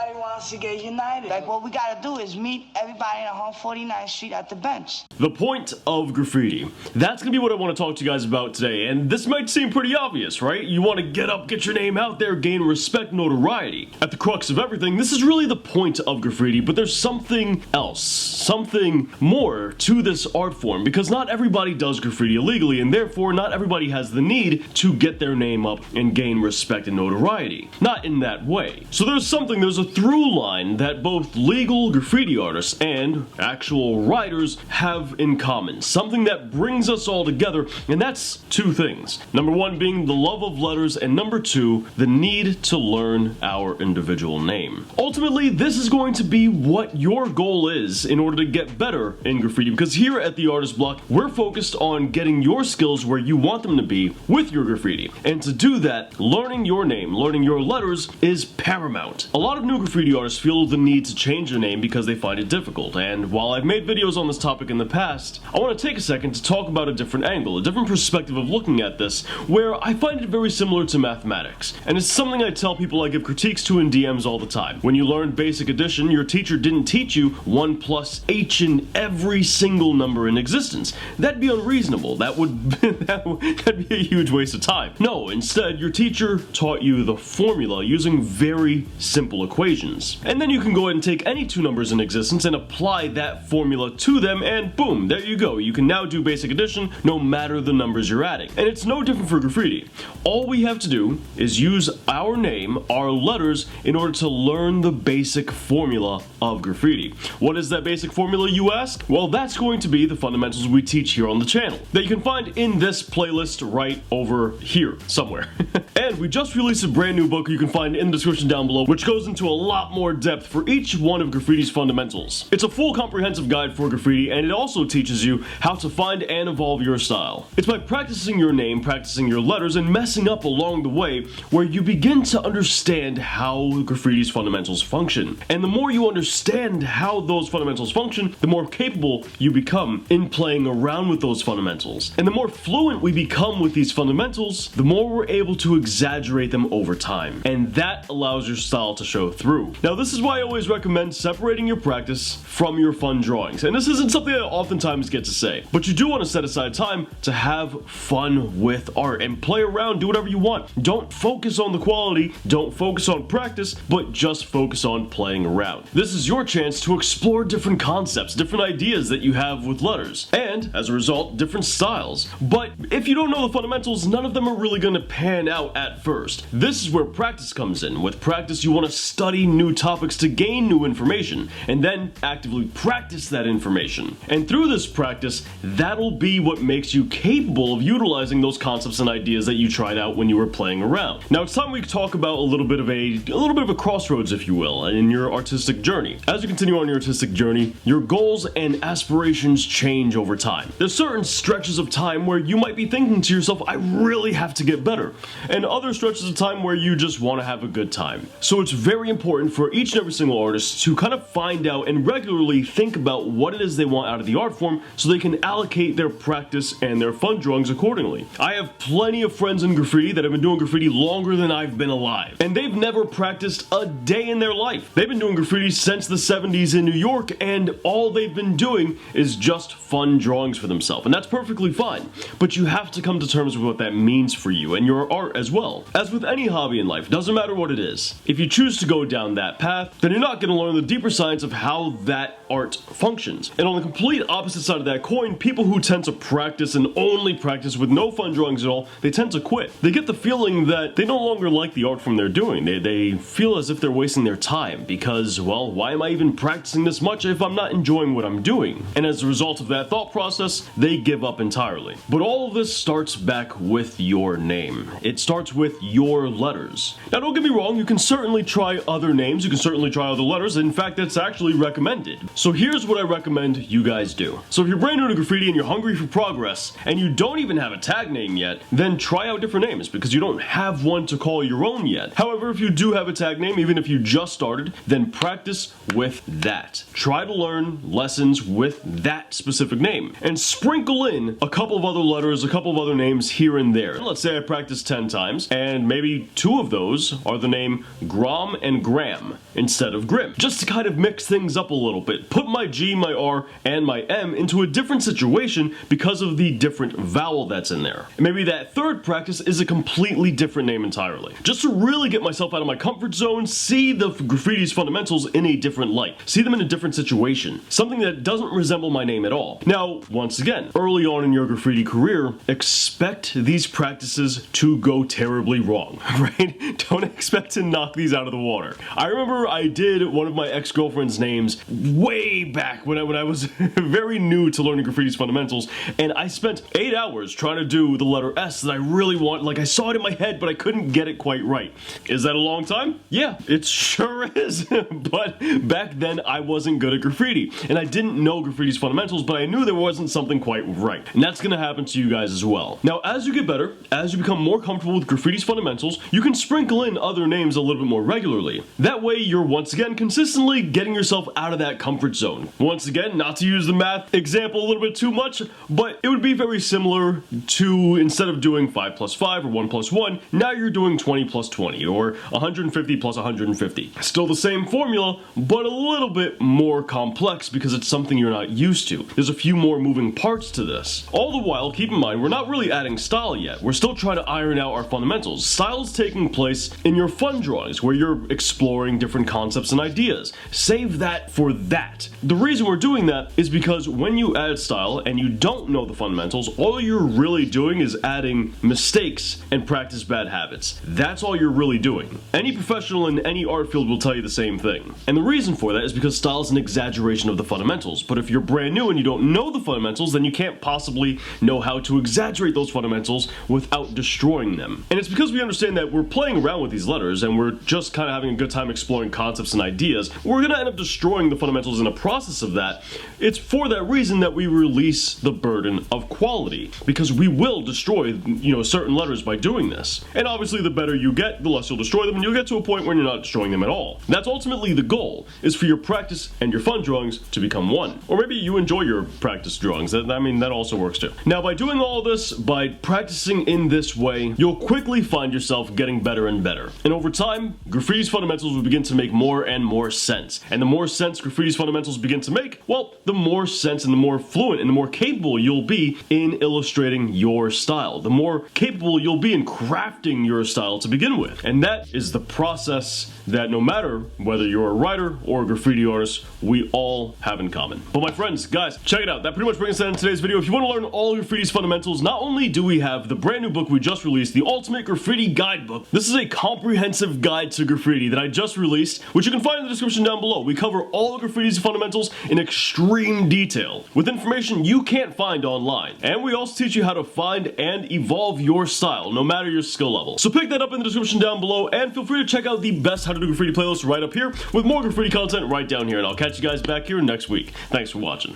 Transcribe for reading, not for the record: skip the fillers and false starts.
Everybody wants to get united. Like, what we gotta do is meet everybody on 149th Street at the bench. The point of graffiti. That's gonna be what I want to talk to you guys about today, and this might seem pretty obvious, right? You want to get up, get your name out there, gain respect, notoriety. At the crux of everything, this is really the point of graffiti, but there's something else, something more to this art form, because not everybody does graffiti illegally, and therefore not everybody has the need to get their name up and gain respect and notoriety. Not in that way. So there's a through line that both legal graffiti artists and actual writers have in common. Something that brings us all together, and that's two things. Number one being the love of letters, and number two, the need to learn our individual name. Ultimately, this is going to be what your goal is in order to get better in graffiti, because here at the Artist Block, we're focused on getting your skills where you want them to be with your graffiti. And to do that, learning your name, learning your letters is paramount. A lot of new graffiti artists feel the need to change their name because they find it difficult, and while I've made videos on this topic in the past, I want to take a second to talk about a different angle, a different perspective of looking at this, where I find it very similar to mathematics. And it's something I tell people I give critiques to in DMs all the time. When you learned basic addition, your teacher didn't teach you 1 plus h in every single number in existence. That'd be unreasonable. That'd be a huge waste of time. No, instead, your teacher taught you the formula using very simple equations. And then you can go ahead and take any two numbers in existence and apply that formula to them, and boom, there you go. You can now do basic addition no matter the numbers you're adding. And it's no different for graffiti. All we have to do is use our name, our letters, in order to learn the basic formula of graffiti. What is that basic formula, you ask? Well, that's going to be the fundamentals we teach here on the channel, that you can find in this playlist right over here somewhere. And we just released a brand new book you can find in the description down below, which goes into a lot more depth for each one of graffiti's fundamentals. It's a full comprehensive guide for graffiti, and it also teaches you how to find and evolve your style. It's by practicing your name, practicing your letters, and messing up along the way where you begin to understand how graffiti's fundamentals function. And the more you understand how those fundamentals function, the more capable you become in playing around with those fundamentals. And the more fluent we become with these fundamentals, the more we're able to exaggerate them over time. And that allows your style to show through. Now, this is why I always recommend separating your practice from your fun drawings. And this isn't something I oftentimes get to say, but you do want to set aside time to have fun with art and play around, do whatever you want. Don't focus on the quality, don't focus on practice, but just focus on playing around. This is your chance to explore different concepts, different ideas that you have with letters, and as a result, different styles. But if you don't know the fundamentals, none of them are really going to pan out at first. This is where practice comes in. With practice, you want to study new topics to gain new information, and then actively practice that information. And through this practice, that'll be what makes you capable of utilizing those concepts and ideas that you tried out when you were playing around. Now it's time we talk about a little bit of a crossroads, if you will, in your artistic journey. As you continue on your artistic journey, your goals and aspirations change over time. There's certain stretches of time where you might be thinking to yourself, I really have to get better, and other stretches of time where you just want to have a good time. So it's very important for each and every single artist to kind of find out and regularly think about what it is they want out of the art form so they can allocate their practice and their fun drawings accordingly. I have plenty of friends in graffiti that have been doing graffiti longer than I've been alive, and they've never practiced a day in their life. They've been doing graffiti since the 70s in New York, and all they've been doing is just fun drawings for themselves, and that's perfectly fine. But you have to come to terms with what that means for you and your art as well. As with any hobby in life, doesn't matter what it is. If you choose to go down that path, then you're not going to learn the deeper science of how that art functions. And on the complete opposite side of that coin, people who tend to practice and only practice with no fun drawings at all, they tend to quit. They get the feeling that they no longer like the art form they're doing. They feel as if they're wasting their time because, well, why am I even practicing this much if I'm not enjoying what I'm doing? And as a result of that thought process, they give up entirely. But all of this starts back with your name. It starts with your letters. Now, don't get me wrong, you can certainly try other names, you can certainly try other letters. In fact, that's actually recommended. So here's what I recommend you guys do. So if you're brand new to graffiti and you're hungry for progress, and you don't even have a tag name yet, then try out different names because you don't have one to call your own yet. However, if you do have a tag name, even if you just started, then practice with that. Try to learn lessons with that specific name, and sprinkle in a couple of other letters, a couple of other names here and there. Let's say I practice 10 times, and maybe 2 of those are the name Grom and Greg. gram instead of grim, just to kind of mix things up a little bit, put my G, my R, and my M into a different situation because of the different vowel that's in there. And maybe that third practice is a completely different name entirely, just to really get myself out of my comfort zone, see the graffiti's fundamentals in a different light, see them in a different situation, something that doesn't resemble my name at all. Now, once again, early on in your graffiti career, expect these practices to go terribly wrong, right? Don't expect to knock these out of the water. I remember I did one of my ex-girlfriend's names way back when I was very new to learning graffiti's fundamentals, and I spent 8 hours trying to do the letter S that I really want. Like, I saw it in my head, but I couldn't get it quite right. Is that a long time? Yeah, it sure is. But back then, I wasn't good at graffiti, and I didn't know graffiti's fundamentals, but I knew there wasn't something quite right. And that's gonna happen to you guys as well. Now, as you get better, as you become more comfortable with graffiti's fundamentals, you can sprinkle in other names a little bit more regularly. That way, you're once again consistently getting yourself out of that comfort zone. Once again, not to use the math example a little bit too much, but it would be very similar to, instead of doing 5 plus 5 or 1 plus 1, now you're doing 20 plus 20 or 150 plus 150. Still the same formula, but a little bit more complex because it's something you're not used to. There's a few more moving parts to this. All the while, keep in mind, we're not really adding style yet. We're still trying to iron out our fundamentals. Style is taking place in your fun drawings, where you're exploring different concepts and ideas. Save that for that. The reason we're doing that is because when you add style and you don't know the fundamentals, all you're really doing is adding mistakes and practice bad habits. That's all you're really doing. Any professional in any art field will tell you the same thing. And the reason for that is because style is an exaggeration of the fundamentals. But if you're brand new and you don't know the fundamentals, then you can't possibly know how to exaggerate those fundamentals without destroying them. And it's because we understand that we're playing around with these letters and we're just kind of having a good time exploring concepts and ideas. We're gonna end up destroying the fundamentals in the process of that. It's for that reason that we release the burden of quality, because we will destroy, certain letters by doing this. And obviously the better you get, the less you'll destroy them, and you'll get to a point where you're not destroying them at all. That's ultimately the goal, is for your practice and your fun drawings to become one. Or maybe you enjoy your practice drawings. That also works too. Now, by doing all this, by practicing in this way, you'll quickly find yourself getting better and better. And over time, graffiti's fundamentals will begin to make more and more sense. And the more sense graffiti's fundamentals begin to make, well, the more sense and the more fluent and the more capable you'll be in illustrating your style. The more capable you'll be in crafting your style to begin with. And that is the process that, no matter whether you're a writer or a graffiti artist, we all have in common. But my friends, guys, check it out. That pretty much brings us down to today's video. If you want to learn all graffiti's fundamentals, not only do we have the brand new book we just released, the Ultimate Graffiti Guidebook. This is a comprehensive guide to graffiti that I just released, which you can find in the description down below. We cover all the graffiti's fundamentals in extreme detail, with information you can't find online. And we also teach you how to find and evolve your style, no matter your skill level. So pick that up in the description down below, and feel free to check out the best How to Do Graffiti playlist right up here, with more graffiti content right down here. And I'll catch you guys back here next week. Thanks for watching.